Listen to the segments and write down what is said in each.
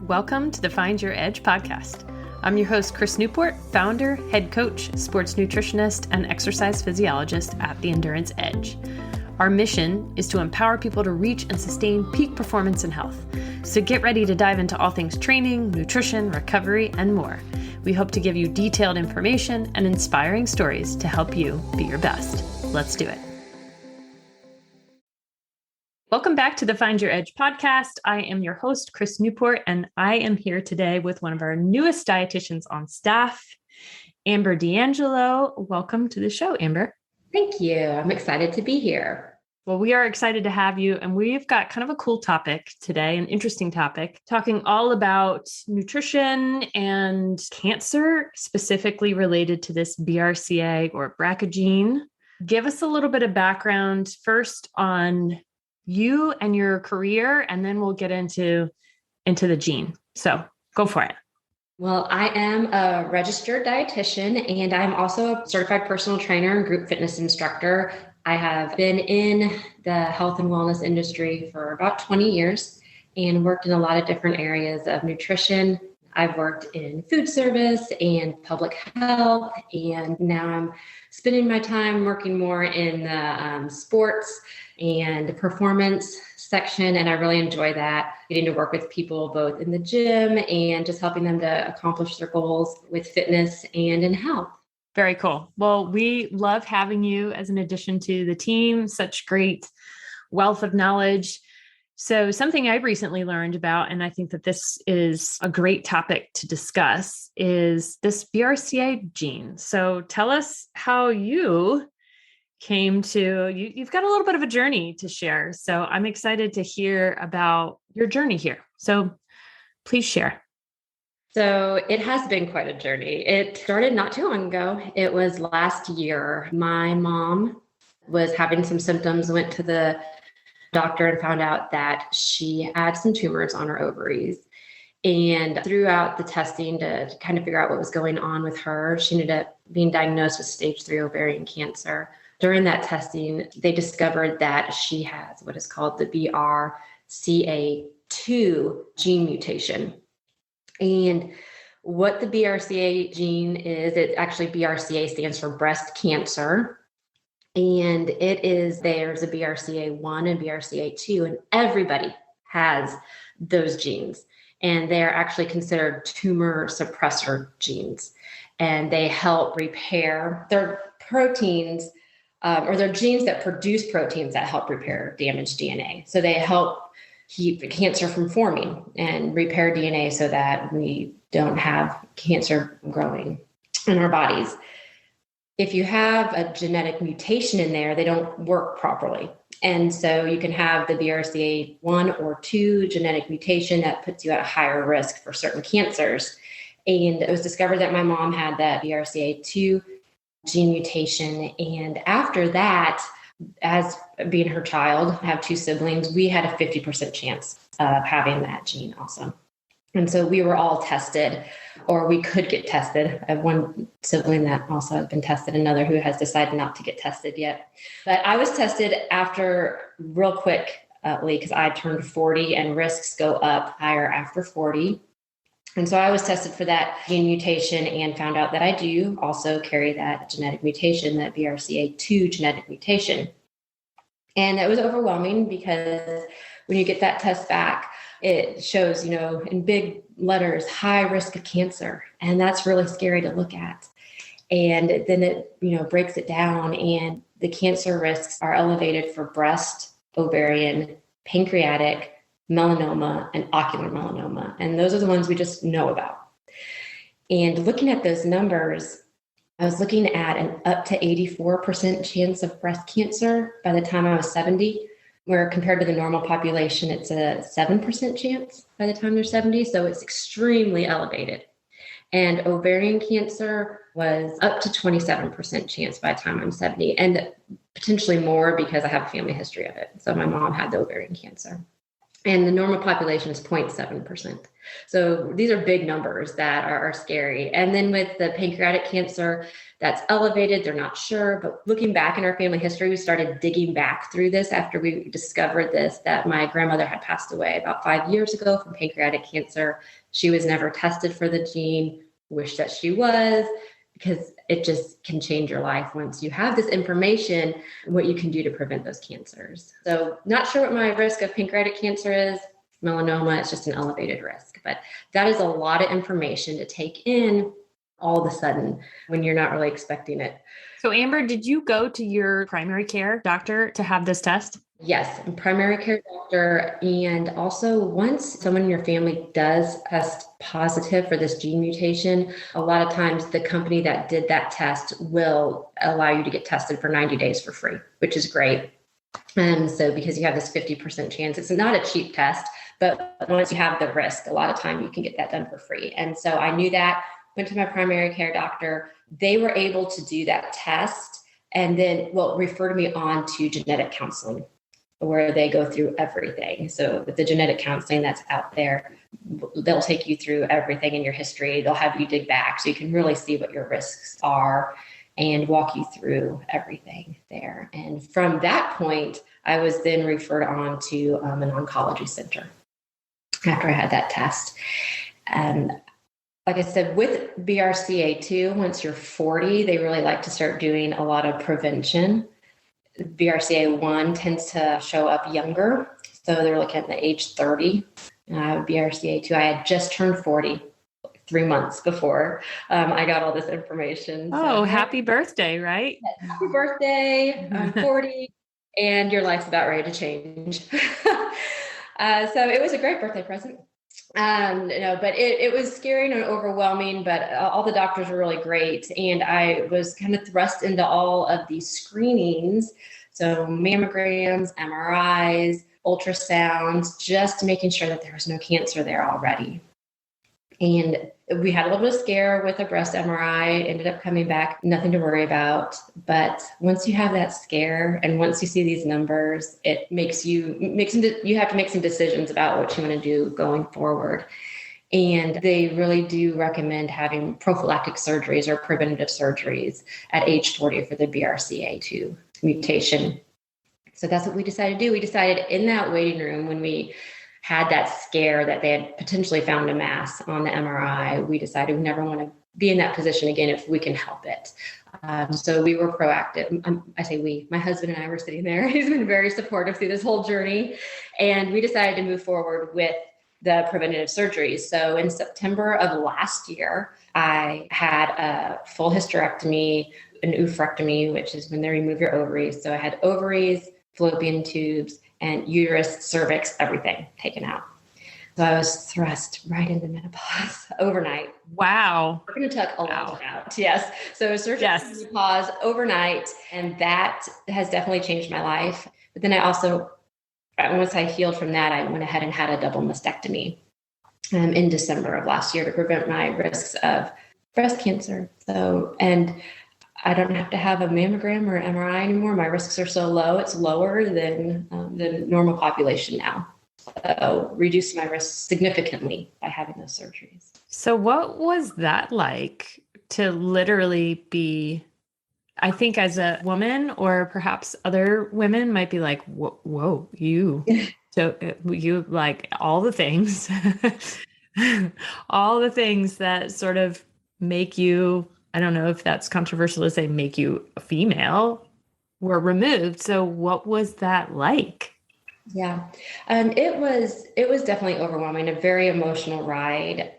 Welcome to the Find Your Edge podcast. I'm your host, Chris Newport, founder, head coach, sports nutritionist, and exercise physiologist at the Endurance Edge. Our mission is to empower people to reach and sustain peak performance and health. So get ready to dive into all things training, nutrition, recovery, and more. We hope to give you detailed information and inspiring stories to help you be your best. Let's do it. Welcome back to the Find Your Edge podcast. I am your host, Chris Newport, and I am here today with one of our newest dietitians on staff, Amber D'Angelo. Welcome to the show, Amber. Thank you. I'm excited to be here. Well, we are excited to have you, and we've got kind of a cool topic today, an interesting topic, talking all about nutrition and cancer, specifically related to this BRCA or BRCA gene. Give us a little bit of background first on you and your career, and then we'll get into the gene. So go for it. Well, I am a registered dietitian, and I'm also a certified personal trainer and group fitness instructor. I have been in the health and wellness industry for about 20 years and worked in a lot of different areas of nutrition. I've worked in food service and public health, and now I'm spending my time working more in the sports and performance section. And I really enjoy that, getting to work with people both in the gym and just helping them to accomplish their goals with fitness and in health. Very cool. Well, we love having you as an addition to the team, such great wealth of knowledge. So something I recently learned about, and I think that this is a great topic to discuss, is this BRCA gene. So tell us how you came to, you've got a little bit of a journey to share. So I'm excited to hear about your journey here. So please share. So it has been quite a journey. It started not too long ago. It was last year. My mom was having some symptoms, went to the doctor and found out that she had some tumors on her ovaries. And throughout the testing to kind of figure out what was going on with her, she ended up being diagnosed with stage 3 ovarian cancer. During that testing, they discovered that she has what is called the BRCA2 gene mutation. And what the BRCA gene is, it actually BRCA stands for breast cancer. And there's a BRCA1 and BRCA2, and everybody has those genes. And they're actually considered tumor suppressor genes. And they help repair their proteins, or they're genes that produce proteins that help repair damaged DNA. So they help keep cancer from forming and repair DNA so that we don't have cancer growing in our bodies. If you have a genetic mutation in there, they don't work properly. And so you can have the BRCA1 or 2 genetic mutation that puts you at a higher risk for certain cancers. And it was discovered that my mom had that BRCA2 gene mutation. And after that, as being her child, I have 2 siblings, we had a 50% chance of having that gene also. And so we were all tested, or we could get tested. I have one sibling that also has been tested, another who has decided not to get tested yet. But I was tested after real quickly because I turned 40 and risks go up higher after 40. And so I was tested for that gene mutation and found out that I do also carry that genetic mutation, that BRCA2 genetic mutation. And it was overwhelming because when you get that test back, it shows, in big letters, high risk of cancer. And that's really scary to look at. And then it, breaks it down, and the cancer risks are elevated for breast, ovarian, pancreatic, melanoma, and ocular melanoma. And those are the ones we just know about. And looking at those numbers, I was looking at an up to 84% chance of breast cancer by the time I was 70, where compared to the normal population, it's a 7% chance by the time they're 70. So it's extremely elevated. And ovarian cancer was up to 27% chance by the time I'm 70, and potentially more because I have a family history of it. So my mom had the ovarian cancer. and the normal population is 0.7%. So these are big numbers that are scary. And then with the pancreatic cancer, that's elevated. They're not sure. But looking back in our family history, we started digging back through this after we discovered this, that my grandmother had passed away about 5 years ago from pancreatic cancer. She was never tested for the gene. Wish that she was, because it just can change your life once you have this information, what you can do to prevent those cancers. So not sure what my risk of pancreatic cancer is. Melanoma, it's just an elevated risk. But that is a lot of information to take in all of a sudden when you're not really expecting it. So Amber, did you go to your primary care doctor to have this test? Yes, a primary care doctor. And also, once someone in your family does test positive for this gene mutation, a lot of times the company that did that test will allow you to get tested for 90 days for free, which is great. And so because you have this 50% chance, it's not a cheap test, but once you have the risk, a lot of time you can get that done for free. And so I knew that, went to my primary care doctor. They were able to do that test and then, refer me on to genetic counseling, where they go through everything. So with the genetic counseling that's out there, they'll take you through everything in your history. They'll have you dig back so you can really see what your risks are and walk you through everything there. And from that point, I was then referred on to an oncology center after I had that test. And like I said, with BRCA2, once you're 40, they really like to start doing a lot of prevention. BRCA1 tends to show up younger. So they're looking at the age 30. BRCA2, I had just turned 40 3 months before I got all this information. Oh, happy birthday, right? Yes, happy birthday. I'm 40 and your life's about ready to change. So it was a great birthday present. But it was scary and overwhelming, but all the doctors were really great. And I was kind of thrust into all of these screenings. So mammograms, MRIs, ultrasounds, just making sure that there was no cancer there already. And we had a little bit of scare with a breast MRI, ended up coming back, nothing to worry about. But once you have that scare and once you see these numbers, it makes you have to make some decisions about what you want to do going forward. And they really do recommend having prophylactic surgeries or preventative surgeries at age 40 for the BRCA2 mutation. So that's what we decided to do. We decided in that waiting room when we had that scare that they had potentially found a mass on the MRI, we decided we never want to be in that position again if we can help it. So we were proactive. I say we, my husband and I were sitting there. He's been very supportive through this whole journey. And we decided to move forward with the preventative surgeries. So in September of last year, I had a full hysterectomy, an oophorectomy, which is when they remove your ovaries. So I had ovaries, fallopian tubes, and uterus, cervix, everything taken out. So I was thrust right into menopause overnight. Wow. We're going to tuck a lot out. Yes. So surgical menopause overnight. And that has definitely changed my life. But then I also, once I healed from that, I went ahead and had a double mastectomy in December of last year to prevent my risks of breast cancer. So, and I don't have to have a mammogram or MRI anymore. My risks are so low. It's lower than the normal population now. So reduced my risk significantly by having those surgeries. So what was that like to literally be, I think as a woman or perhaps other women might be like, whoa, you, so you like all the things, all the things that sort of make you, I don't know if that's controversial to say, make you a female, were removed. So what was that like? Yeah, it was definitely overwhelming, a very emotional ride.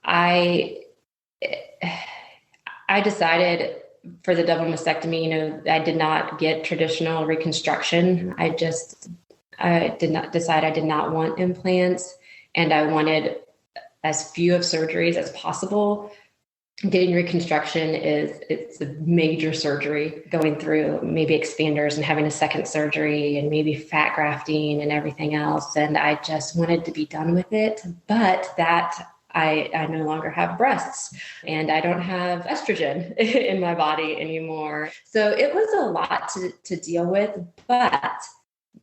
I decided for the double mastectomy, I did not get traditional reconstruction. I did not want implants, and I wanted as few of surgeries as possible. Getting reconstruction it's a major surgery, going through maybe expanders and having a second surgery and maybe fat grafting and everything else. And I just wanted to be done with it. But that I no longer have breasts and I don't have estrogen in my body anymore. So it was a lot to deal with. But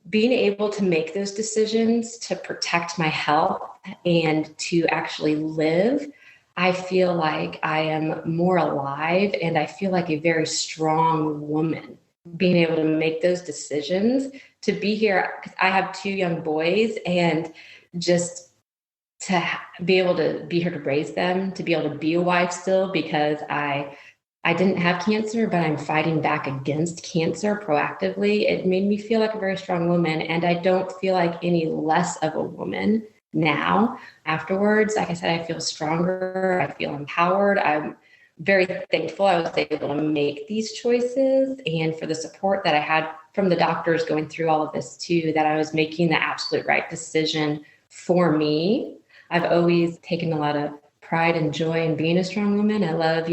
being able to make those decisions to protect my health and to actually live, I feel like I am more alive and I feel like a very strong woman. Being able to make those decisions to be here, because I have 2 young boys, and just to be able to be here to raise them, to be able to be a wife still, because I didn't have cancer, but I'm fighting back against cancer proactively. It made me feel like a very strong woman, and I don't feel like any less of a woman now afterwards. Like I said, I feel stronger. I feel empowered. I'm very thankful I was able to make these choices, and for the support that I had from the doctors going through all of this too, that I was making the absolute right decision for me. I've always taken a lot of pride and joy in being a strong woman. I love,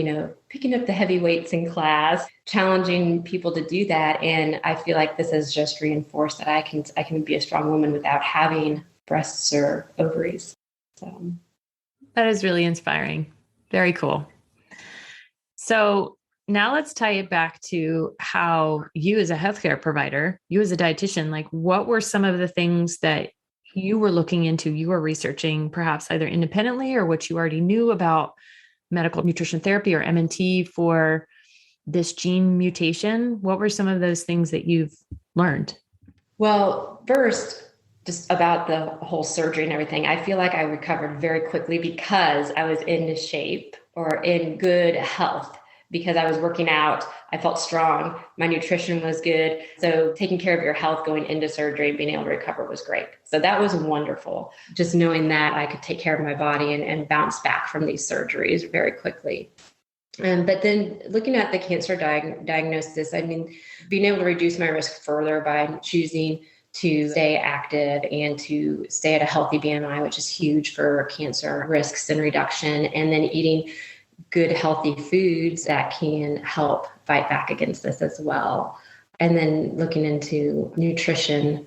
picking up the heavy weights in class, challenging people to do that. And I feel like this has just reinforced that I can be a strong woman without having breasts or ovaries. So that is really inspiring. Very cool. So now let's tie it back to how you as a healthcare provider, you as a dietitian, like what were some of the things that you were looking into, you were researching perhaps either independently or what you already knew about medical nutrition therapy or MNT for this gene mutation? What were some of those things that you've learned? Well, first, just about the whole surgery and everything, I feel like I recovered very quickly because I was in shape or in good health, because I was working out. I felt strong. My nutrition was good. So taking care of your health going into surgery and being able to recover was great. So that was wonderful. Just knowing that I could take care of my body and bounce back from these surgeries very quickly. But then looking at the cancer diagnosis, being able to reduce my risk further by choosing to stay active and to stay at a healthy BMI, which is huge for cancer risks and reduction, and then eating good, healthy foods that can help fight back against this as well. And then looking into nutrition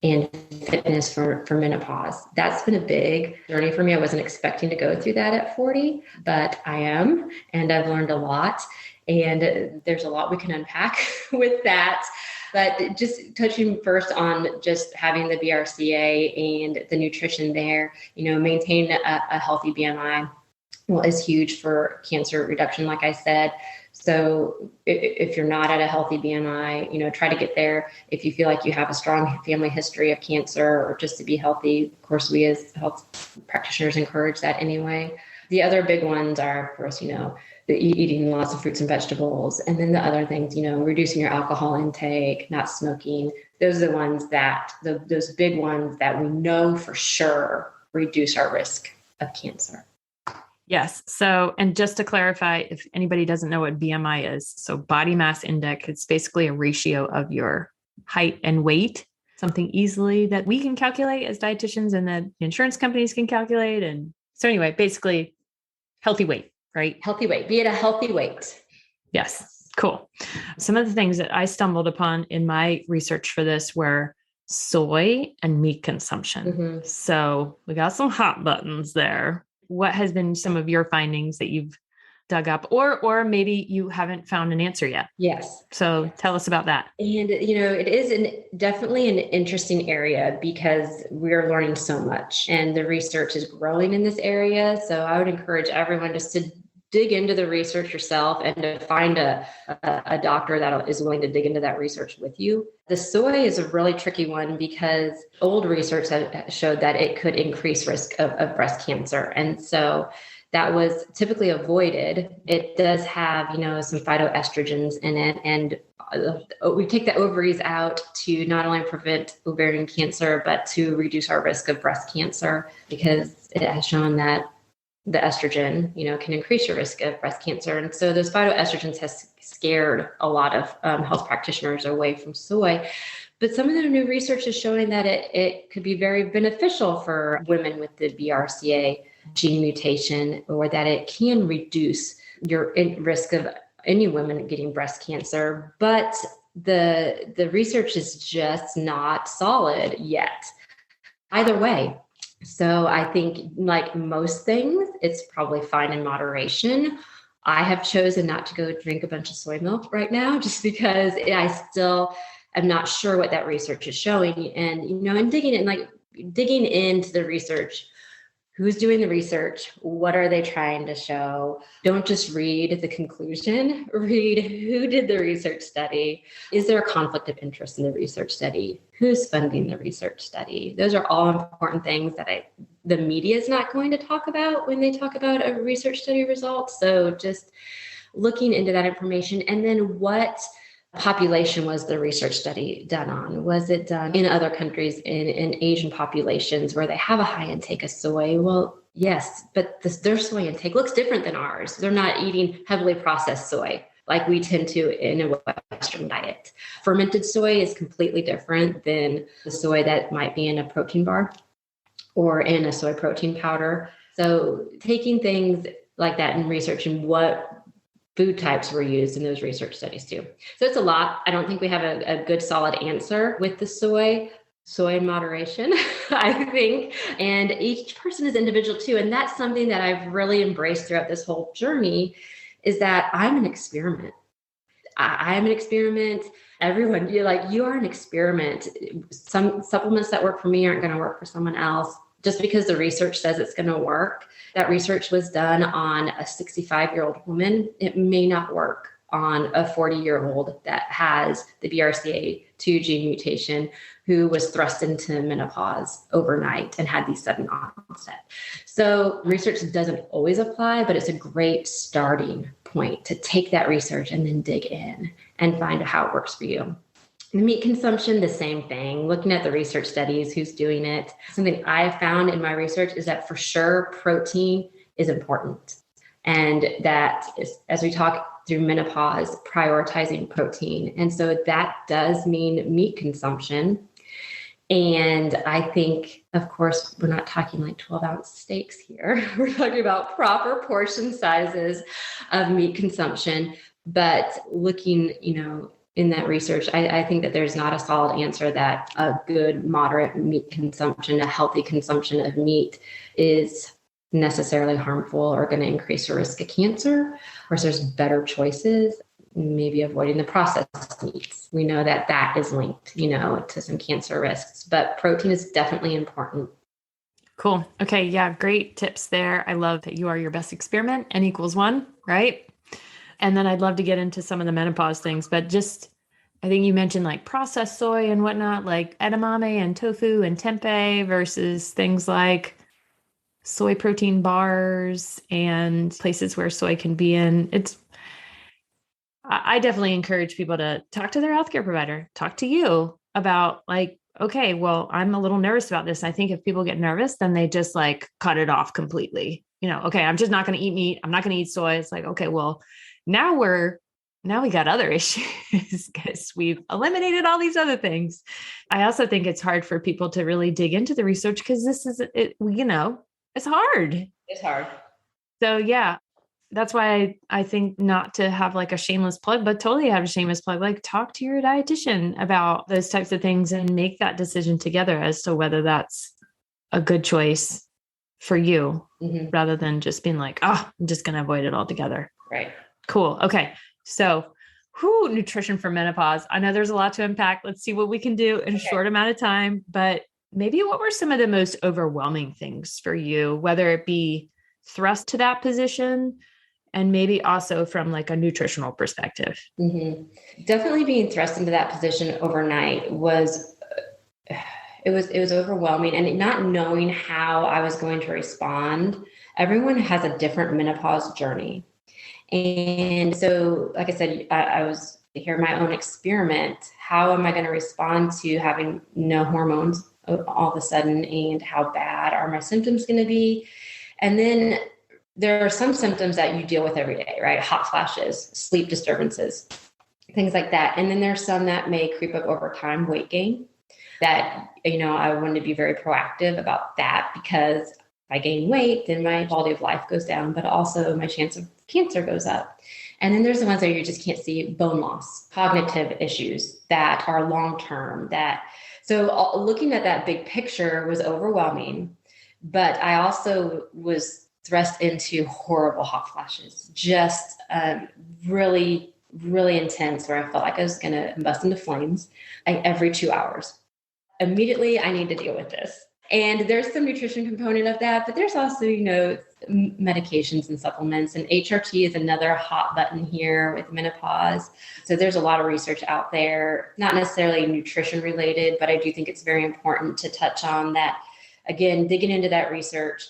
and fitness for menopause. That's been a big journey for me. I wasn't expecting to go through that at 40, but I am, and I've learned a lot. And there's a lot we can unpack with that. But just touching first on just having the BRCA and the nutrition there, maintain a healthy BMI, is huge for cancer reduction, like I said. So if you're not at a healthy BMI, try to get there. If you feel like you have a strong family history of cancer or just to be healthy, of course, we as health practitioners encourage that anyway. The other big ones are, of course, eating lots of fruits and vegetables. And then the other things, reducing your alcohol intake, not smoking. Those are the ones those big ones that we know for sure reduce our risk of cancer. Yes. So, and just to clarify, if anybody doesn't know what BMI is, so body mass index, it's basically a ratio of your height and weight, something easily that we can calculate as dietitians and that insurance companies can calculate. And so anyway, basically healthy weight, right? Healthy weight, be at a healthy weight. Yes. Cool. Some of the things that I stumbled upon in my research for this were soy and meat consumption. Mm-hmm. So we got some hot buttons there. What has been some of your findings that you've dug up, or maybe you haven't found an answer yet? Yes. So tell us about that. And, it is definitely an interesting area because we're learning so much and the research is growing in this area. So I would encourage everyone just to dig into the research yourself and to find a doctor that is willing to dig into that research with you. The soy is a really tricky one because old research showed that it could increase risk of breast cancer. And so that was typically avoided. It does have, some phytoestrogens in it. And we take the ovaries out to not only prevent ovarian cancer, but to reduce our risk of breast cancer, because it has shown that the estrogen, can increase your risk of breast cancer. And so those phytoestrogens has scared a lot of health practitioners away from soy. But some of the new research is showing that it could be very beneficial for women with the BRCA gene mutation, or that it can reduce your risk of any women getting breast cancer. But the research is just not solid yet either way. So I think, like most things, it's probably fine in moderation. I have chosen not to go drink a bunch of soy milk right now, just because I still I'm not sure what that research is showing. And, and digging into the research. Who's doing the research? What are they trying to show? Don't just read the conclusion. Read who did the research study. Is there a conflict of interest in the research study? Who's funding the research study? Those are all important things that the media is not going to talk about when they talk about a research study result. So just looking into that information. And then what population was the research study done on? Was it done in other countries in Asian populations where they have a high intake of soy? Well, yes, but their soy intake looks different than ours. They're not eating heavily processed soy like we tend to in a Western diet. Fermented soy is completely different than the soy that might be in a protein bar or in a soy protein powder. So taking things like that and researching what food types were used in those research studies too. So it's a lot. I don't think we have a good solid answer with the soy in moderation, I think. And each person is individual too. And that's something that I've really embraced throughout this whole journey is that I'm an experiment. I am an experiment. Everyone, you are an experiment. Some supplements that work for me aren't going to work for someone else. Just because the research says it's going to work, that research was done on a 65-year-old woman. It may not work on a 40-year-old that has the BRCA2 gene mutation who was thrust into menopause overnight and had these sudden onset. So research doesn't always apply, but it's a great starting point to take that research and then dig in and find out how it works for you. Meat consumption, the same thing. Looking at the research studies, who's doing it. Something I have found in my research is that for sure protein is important. And that is, as we talk through menopause, prioritizing protein. And so that does mean meat consumption. And I think, of course, we're not talking like 12-ounce steaks here. We're talking about proper portion sizes of meat consumption. But looking, in that research, I think that there's not a solid answer that a good moderate meat consumption, a healthy consumption of meat is necessarily harmful or going to increase your risk of cancer. Of course, there's better choices, maybe avoiding the processed meats. We know that is linked, to some cancer risks, but protein is definitely important. Cool. Okay. Yeah. Great tips there. I love that you are your best experiment. N equals 1, right? And then I'd love to get into some of the menopause things, but I think you mentioned like processed soy and whatnot, like edamame and tofu and tempeh versus things like soy protein bars and places where soy can be in. I definitely encourage people to talk to their healthcare provider, talk to you about like, okay, well, I'm a little nervous about this. I think if people get nervous, then they just like cut it off completely. Okay, I'm just not going to eat meat. I'm not going to eat soy. It's like, okay, well, now we got other issues because we've eliminated all these other things. I also think it's hard for people to really dig into the research because this is, it's hard. It's hard. So yeah, that's why I think not to have like a shameless plug, but totally have a shameless plug, like talk to your dietitian about those types of things and make that decision together as to whether that's a good choice for you rather than just being like, oh, I'm just going to avoid it altogether. Right. Cool. Okay. So nutrition for menopause. I know there's a lot to unpack. Let's see what we can do in a short amount of time, but maybe what were some of the most overwhelming things for you, whether it be thrust to that position and maybe also from like a nutritional perspective? Definitely being thrust into that position overnight was overwhelming, and not knowing how I was going to respond. Everyone has a different menopause journey. And so, like I said, I was here my own experiment. How am I going to respond to having no hormones all of a sudden, and how bad are my symptoms going to be? And then there are some symptoms that you deal with every day, right? Hot flashes, sleep disturbances, things like that. And then there's some that may creep up over time, weight gain, that, I want to be very proactive about that, because if I gain weight, then my quality of life goes down, but also my chance of cancer goes up. And then there's the ones that you just can't see: bone loss, cognitive issues that are long-term. So looking at that big picture was overwhelming, but I also was thrust into horrible hot flashes, just really really intense where I felt like I was going to bust into flames every 2 hours. Immediately, I need to deal with this. And there's some nutrition component of that, but there's also, medications and supplements. And HRT is another hot button here with menopause. So there's a lot of research out there, not necessarily nutrition related, but I do think it's very important to touch on that. Again, digging into that research,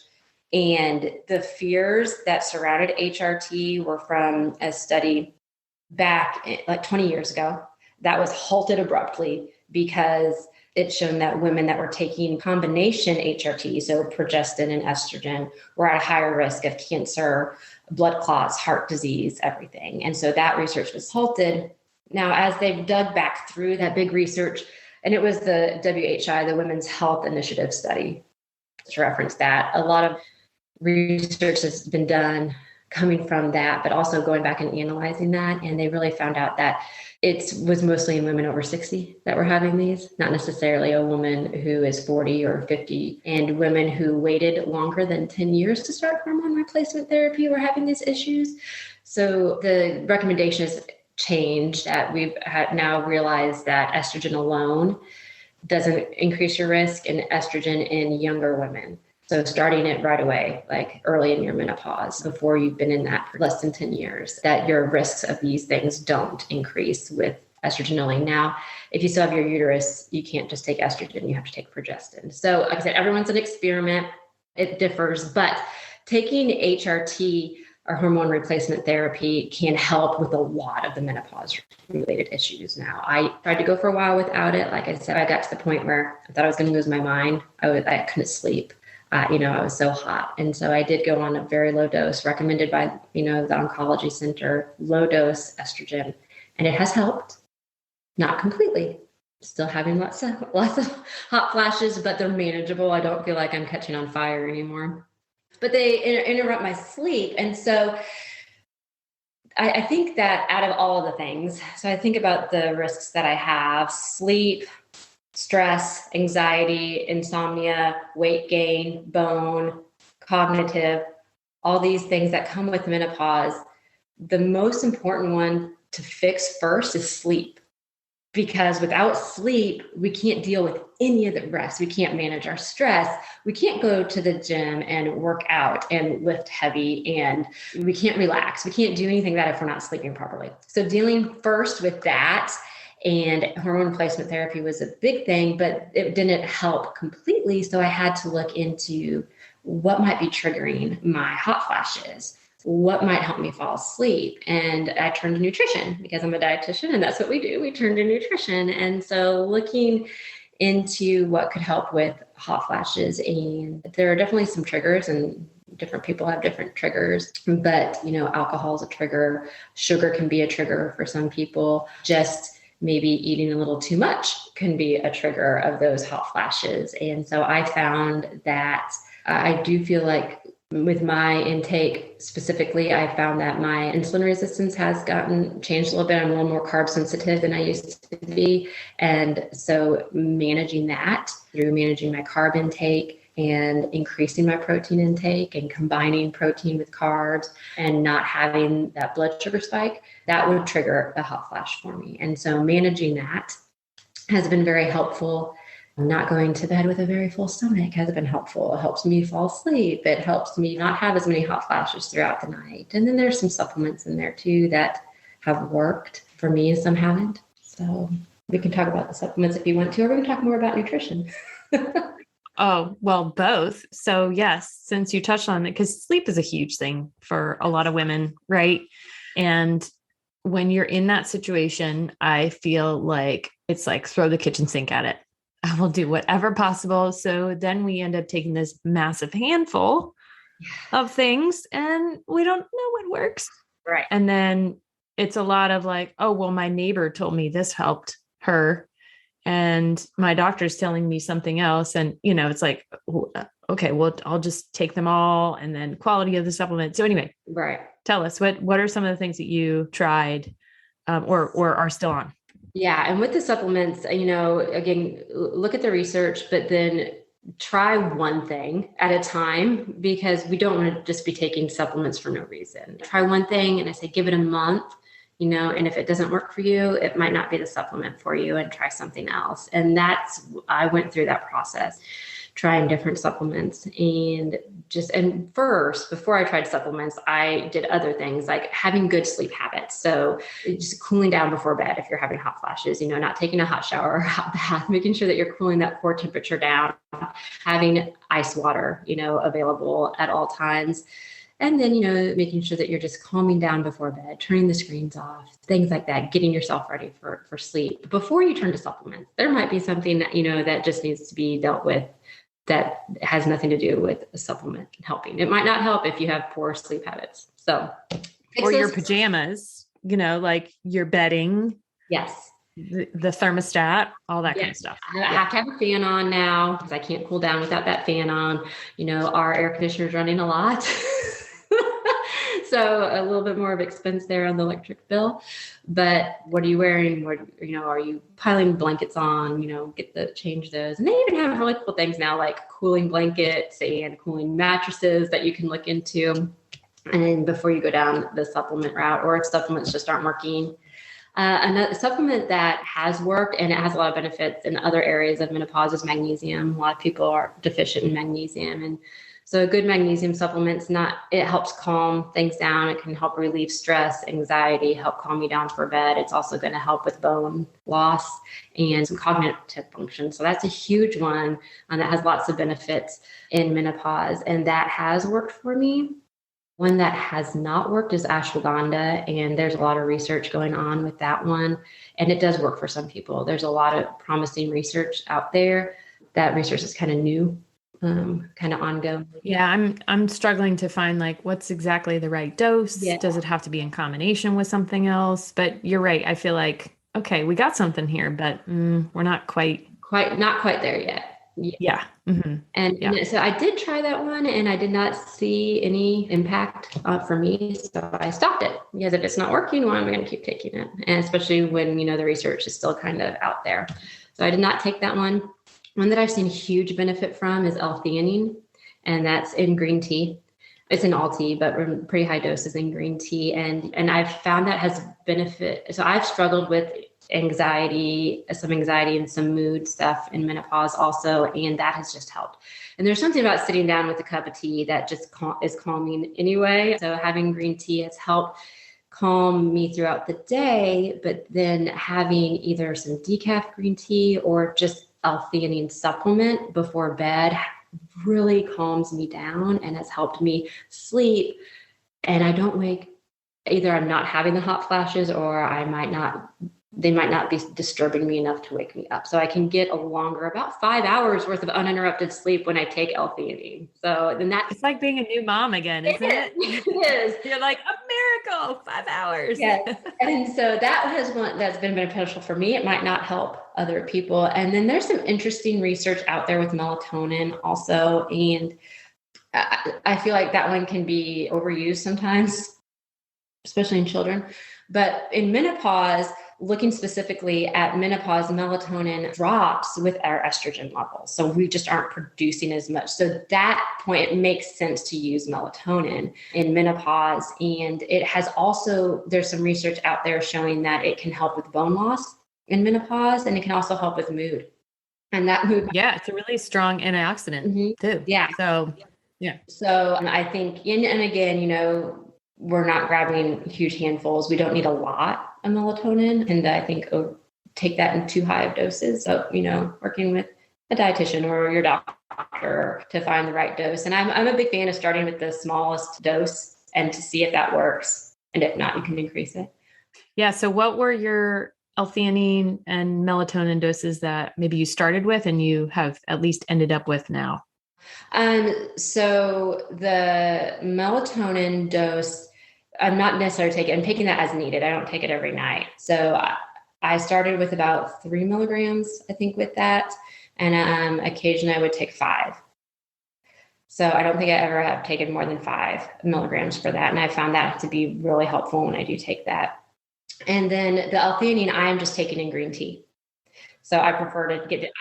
and the fears that surrounded HRT were from a study back like 20 years ago that was halted abruptly because it's shown that women that were taking combination HRT, so progestin and estrogen, were at a higher risk of cancer, blood clots, heart disease, everything. And so that research was halted. Now, as they've dug back through that big research, and it was the WHI, the Women's Health Initiative study, to reference that, a lot of research has been done coming from that, but also going back and analyzing that. And they really found out that it was mostly in women over 60 that were having these, not necessarily a woman who is 40 or 50. And women who waited longer than 10 years to start hormone replacement therapy were having these issues. So the recommendation has changed, that we've now realized that estrogen alone doesn't increase your risk, and estrogen in younger women. So starting it right away, like early in your menopause, before you've been in that for less than 10 years, that your risks of these things don't increase with estrogen only. Now, if you still have your uterus, you can't just take estrogen, you have to take progestin. So like I said, everyone's an experiment. It differs, but taking HRT or hormone replacement therapy can help with a lot of the menopause related issues. Now, I tried to go for a while without it. Like I said, I got to the point where I thought I was going to lose my mind. I couldn't sleep. I was so hot. And so I did go on a very low dose recommended by, the oncology center, low dose estrogen. And it has helped, not completely. Still having lots of hot flashes, but they're manageable. I don't feel like I'm catching on fire anymore. But they interrupt my sleep. And so I think that out of all of the things, so I think about the risks that I have: sleep, stress, anxiety, insomnia, weight gain, bone, cognitive, all these things that come with menopause. The most important one to fix first is sleep. Because without sleep, we can't deal with any of the rest. We can't manage our stress. We can't go to the gym and work out and lift heavy, and we can't relax. We can't do anything that if we're not sleeping properly. So dealing first with that, and hormone replacement therapy was a big thing, but it didn't help completely. So I had to look into what might be triggering my hot flashes, what might help me fall asleep. And I turned to nutrition because I'm a dietitian, and that's what we do. We turn to nutrition. And so looking into what could help with hot flashes, and there are definitely some triggers, and different people have different triggers, but alcohol is a trigger. Sugar can be a trigger for some people. Just maybe eating a little too much can be a trigger of those hot flashes. And so I found that I do feel like with my intake specifically, I found that my insulin resistance has changed a little bit. I'm a little more carb sensitive than I used to be. And so managing that through managing my carb intake and increasing my protein intake and combining protein with carbs and not having that blood sugar spike, that would trigger a hot flash for me. And so managing that has been very helpful. Not going to bed with a very full stomach has been helpful. It helps me fall asleep. It helps me not have as many hot flashes throughout the night. And then there's some supplements in there too that have worked for me and some haven't. So we can talk about the supplements if you want to, or we can talk more about nutrition. Oh, well, both. So yes, since you touched on it, because sleep is a huge thing for a lot of women, right? And when you're in that situation, I feel like it's like throw the kitchen sink at it. I will do whatever possible. So then we end up taking this massive handful of things and we don't know what works. Right. And then it's a lot of like, oh, well, my neighbor told me this helped her, and my doctor's telling me something else. And, it's like, okay, well, I'll just take them all, and then quality of the supplement. So anyway, right. Tell us what are some of the things that you tried or are still on? Yeah. And with the supplements, again, look at the research, but then try one thing at a time, because we don't want to just be taking supplements for no reason. Try one thing, and I say, give it a month. and if it doesn't work for you, it might not be the supplement for you, and try something else. And I went through that process, trying different supplements, and first, before I tried supplements, I did other things like having good sleep habits. So just cooling down before bed if you're having hot flashes, not taking a hot shower or hot bath, making sure that you're cooling that core temperature down, having ice water, available at all times. And then, making sure that you're just calming down before bed, turning the screens off, things like that, getting yourself ready for sleep before you turn to supplements. There might be something that, that just needs to be dealt with that has nothing to do with a supplement helping. It might not help if you have poor sleep habits. So, or your pajamas, like your bedding. Yes. The thermostat, all that kind of stuff. I have to have a fan on now because I can't cool down without that fan on. Our air conditioner is running a lot. So a little bit more of expense there on the electric bill. But what are you wearing? Are you piling blankets on? Change those. And they even have really cool things now, like cooling blankets and cooling mattresses that you can look into. And before you go down the supplement route, or if supplements just aren't working. Another supplement that has worked and it has a lot of benefits in other areas of menopause is magnesium. A lot of people are deficient in magnesium. And so a good magnesium supplement, it helps calm things down. It can help relieve stress, anxiety, help calm you down for bed. It's also going to help with bone loss and some cognitive function. So that's a huge one that has lots of benefits in menopause. And that has worked for me. One that has not worked is ashwagandha, and there's a lot of research going on with that one. And it does work for some people. There's a lot of promising research out there. That research is kind of new, kind of ongoing. Yeah, I'm struggling to find what's exactly the right dose. Yeah. Does it have to be in combination with something else? But you're right. I feel like, okay, we got something here, but we're not quite there yet. Yeah. Mm-hmm. And so I did try that one and I did not see any impact for me. So I stopped it because if it's not working, why am I going to keep taking it? And especially when, the research is still kind of out there. So I did not take that one. One that I've seen huge benefit from is L-theanine, and that's in green tea. It's in all tea, but pretty high doses in green tea. And I've found that has benefit. So I've struggled with some anxiety and some mood stuff in menopause also. And that has just helped. And there's something about sitting down with a cup of tea that just is calming anyway. So having green tea has helped calm me throughout the day, but then having either some decaf green tea or just L-theanine supplement before bed really calms me down and has helped me sleep. And I don't either I'm not having the hot flashes or they might not be disturbing me enough to wake me up. So I can get about 5 hours worth of uninterrupted sleep when I take L-theanine. So then it's like being a new mom again, isn't it? It is. You're like, a miracle, 5 hours. Yes. And so that's been beneficial for me. It might not help other people. And then there's some interesting research out there with melatonin also. And I feel like that one can be overused sometimes, especially in children. But in menopause, looking specifically at menopause, melatonin drops with our estrogen levels. So we just aren't producing as much. So at that point, it makes sense to use melatonin in menopause. And it has also, there's some research out there showing that it can help with bone loss in menopause, and it can also help with mood. And that mood. Yeah, it's a really strong antioxidant too. Yeah. So, yeah. So I think, and again, we're not grabbing huge handfuls. We don't need a lot of melatonin. And I think take that in too high of doses. So, working with a dietitian or your doctor to find the right dose. And I'm a big fan of starting with the smallest dose and to see if that works. And if not, you can increase it. Yeah. So what were your L-theanine and melatonin doses that maybe you started with and you have at least ended up with now? So the melatonin dose, I'm not necessarily I'm taking that as needed. I don't take it every night. So I started with about 3 milligrams, I think, with that. And occasionally I would take 5. So I don't think I ever have taken more than 5 milligrams for that. And I found that to be really helpful when I do take that. And then the L-theanine, I'm just taking in green tea. So I prefer to get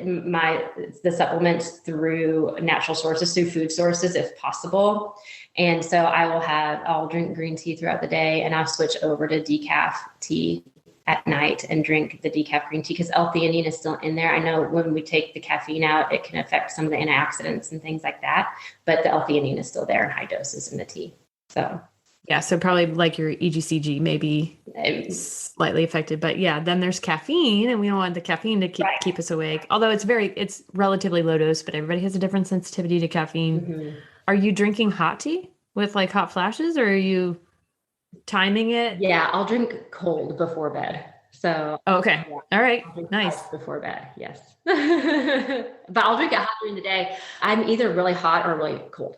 the supplements through natural sources, through food sources if possible. And so I'll drink green tea throughout the day, and I'll switch over to decaf tea at night and drink the decaf green tea because L-theanine is still in there. I know when we take the caffeine out, it can affect some of the antioxidants and things like that, but the L-theanine is still there in high doses in the tea. So yeah, so probably like your EGCG may be slightly affected, but yeah, then there's caffeine, and we don't want the caffeine to keep us awake. Although it's relatively low dose, but everybody has a different sensitivity to caffeine. Mm-hmm. Are you drinking hot tea with like hot flashes, or are you timing it? Yeah, I'll drink cold before bed. So okay, yeah. All right, nice. Before bed, yes. But I'll drink it hot during the day. I'm either really hot or really cold.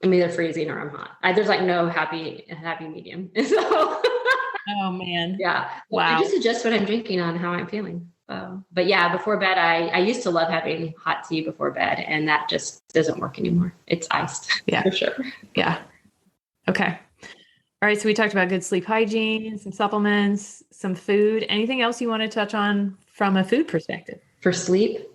I'm either freezing or I'm hot. There's like no happy medium. So, oh man, yeah. Wow. I just adjust what I'm drinking on how I'm feeling. But yeah, before bed, I used to love having hot tea before bed, and that just doesn't work anymore. It's iced. Yeah, for sure. Yeah. Okay. All right. So we talked about good sleep hygiene, some supplements, some food. Anything else you want to touch on from a food perspective? For sleep?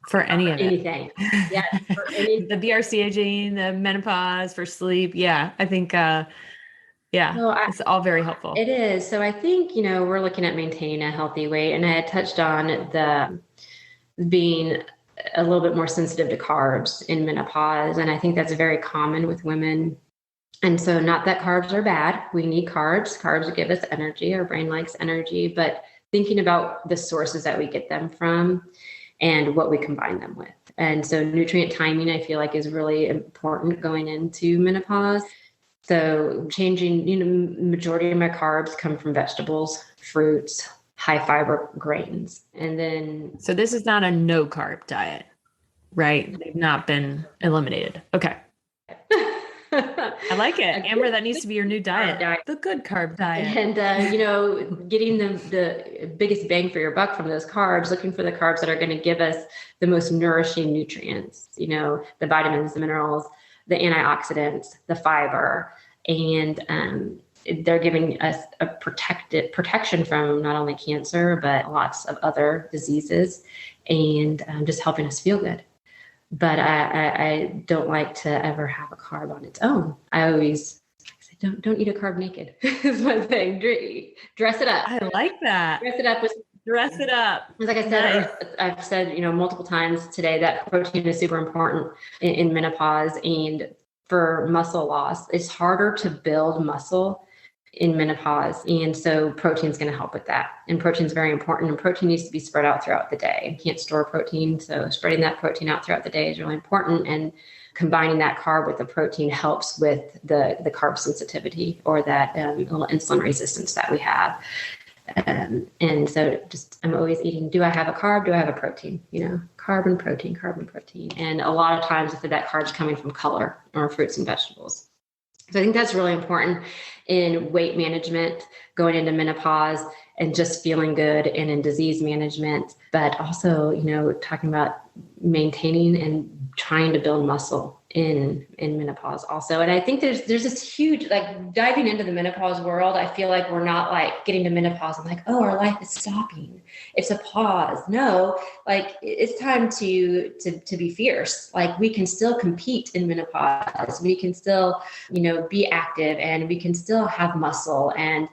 For any of anything. Yeah. The BRCA gene, the menopause, for sleep. Yeah. I think, it's all very helpful. It is. So I think, we're looking at maintaining a healthy weight, and I had touched on the being a little bit more sensitive to carbs in menopause. And I think that's very common with women. And so not that carbs are bad. We need carbs. Carbs give us energy. Our brain likes energy, but thinking about the sources that we get them from and what we combine them with. And so nutrient timing, I feel like, is really important going into menopause. So changing, majority of my carbs come from vegetables, fruits, high fiber grains. And then. So this is not a no carb diet, right? They've not been eliminated. Okay. I like it. Amber, that needs to be your new diet. The good carb diet. And, getting the biggest bang for your buck from those carbs, looking for the carbs that are going to give us the most nourishing nutrients, the vitamins, the minerals, the antioxidants, the fiber, and they're giving us a protection from not only cancer, but lots of other diseases, and just helping us feel good. But I don't like to ever have a carb on its own. I always say, don't eat a carb naked. Is one thing. Dress it up. I like that. Dress it up. Like I said, I've said, multiple times today that protein is super important in menopause, and for muscle loss. It's harder to build muscle in menopause. And so protein is going to help with that. And protein is very important. And protein needs to be spread out throughout the day. You can't store protein. So spreading that protein out throughout the day is really important. And combining that carb with the protein helps with the carb sensitivity or that little insulin resistance that we have. And so I'm always eating, do I have a carb? Do I have a protein? Carb and protein. And a lot of times if that carb's coming from color or fruits and vegetables. So I think that's really important in weight management, going into menopause, and just feeling good, and in disease management, but also, talking about maintaining and trying to build muscle in menopause also. And I think there's this huge, like, diving into the menopause world. I feel like we're not like getting to menopause and like, oh, our life is stopping. It's a pause. No, like, it's time to be fierce. Like, we can still compete in menopause. We can still, be active, and we can still have muscle and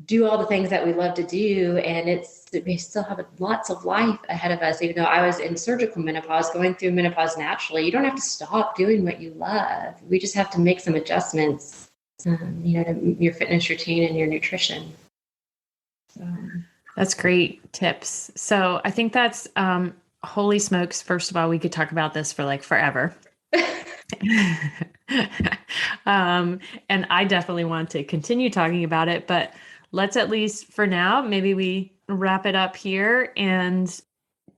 do all the things that we love to do. And we still have lots of life ahead of us. Even though I was in surgical menopause, going through menopause naturally, you don't have to stop doing what you love. We just have to make some adjustments, to your fitness routine and your nutrition. So. That's great tips. So I think that's, holy smokes. First of all, we could talk about this for like forever. And I definitely want to continue talking about it, but let's, at least for now, maybe we wrap it up here and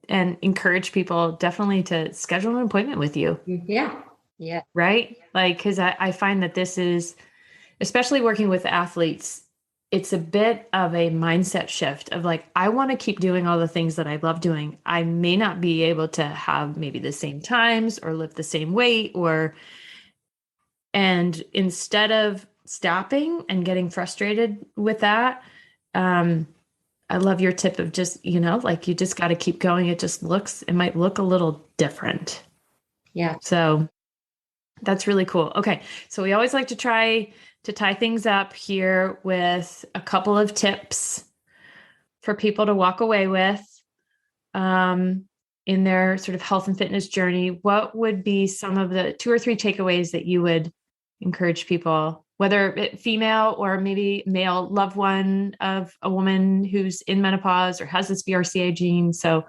encourage people definitely to schedule an appointment with you. Yeah. Right? Like, because I find that this is, especially working with athletes, it's a bit of a mindset shift of like, I want to keep doing all the things that I love doing. I may not be able to have maybe the same times or lift the same weight, and instead of stopping and getting frustrated with that, I I love your tip of just, like you just got to keep going. It might look a little different. Yeah. So that's really cool. Okay. So we always like to try to tie things up here with a couple of tips for people to walk away with in their sort of health and fitness journey. What would be some of the 2 or 3 takeaways that you would encourage people, whether it female or maybe male loved one of a woman who's in menopause or has this BRCA gene? So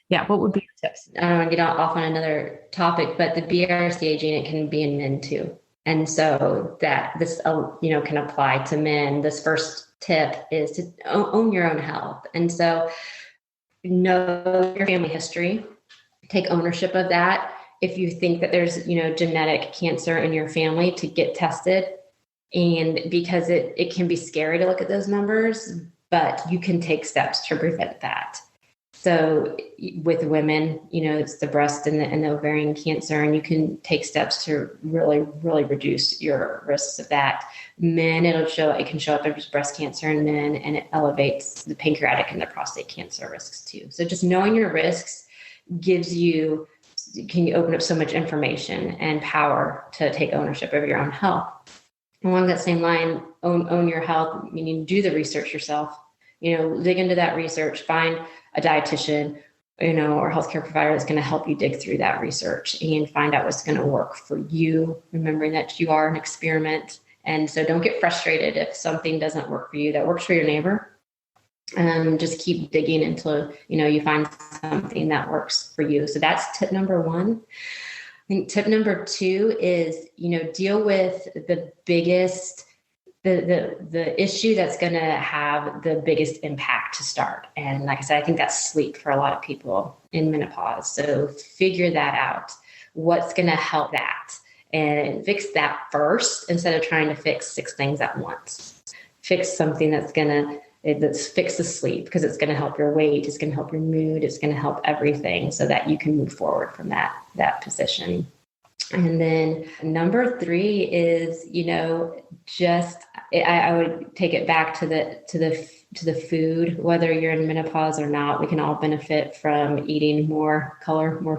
yeah, what would be your tips? I don't want to get off on another topic, but the BRCA gene, it can be in men too. And so that this, can apply to men. This first tip is to own your own health. And so know your family history, take ownership of that. If you think that there's, genetic cancer in your family, to get tested. And because it can be scary to look at those numbers, but you can take steps to prevent that. So with women, it's the breast and the ovarian cancer, and you can take steps to really, really reduce your risks of that. Men, it can show up as breast cancer in men, and it elevates the pancreatic and the prostate cancer risks too. So just knowing your risks can open up so much information and power to take ownership of your own health. Along that same line, own your health, meaning do the research yourself. Dig into that research, find a dietitian, or healthcare provider that's going to help you dig through that research and find out what's going to work for you, remembering that you are an experiment. And so don't get frustrated if something doesn't work for you that works for your neighbor. Just keep digging until, you find something that works for you. So that's tip number 1. I think tip number 2 is, deal with the biggest the issue that's going to have the biggest impact to start. And like I said, I think that's sleep for a lot of people in menopause. So figure that out. What's going to help that? And fix that first instead of trying to fix 6 things at once. Fix something that's fix the sleep, because it's going to help your weight. It's going to help your mood. It's going to help everything so that you can move forward from that position. And then number 3 is, I would take it back to the food. Whether you're in menopause or not, we can all benefit from eating more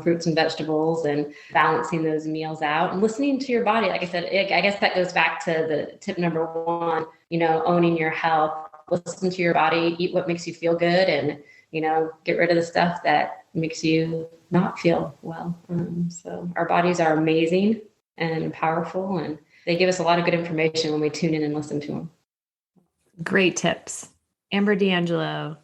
fruits and vegetables, and balancing those meals out and listening to your body. Like I said, I guess that goes back to the tip number 1, owning your health. Listen to your body, eat what makes you feel good, and, get rid of the stuff that makes you not feel well. So our bodies are amazing and powerful, and they give us a lot of good information when we tune in and listen to them. Great tips. Amber D'Angelo,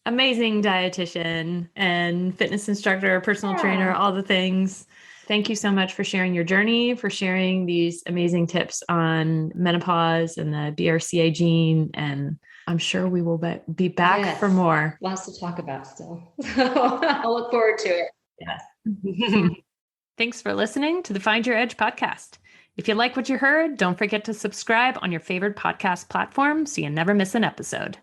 amazing dietitian and fitness instructor, personal trainer, all the things. Thank you so much for sharing your journey, for sharing these amazing tips on menopause and the BRCA gene. And I'm sure we will be back for more. Lots to talk about still. I'll look forward to it. Yes. Thanks for listening to the Find Your Edge podcast. If you like what you heard, don't forget to subscribe on your favorite podcast platform so you never miss an episode.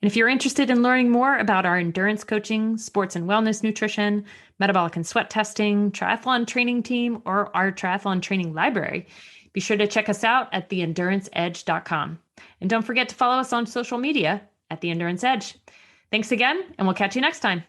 And if you're interested in learning more about our endurance coaching, sports and wellness nutrition, metabolic and sweat testing, triathlon training team, or our triathlon training library, be sure to check us out at theenduranceedge.com. And don't forget to follow us on social media at The Endurance Edge. Thanks again, and we'll catch you next time.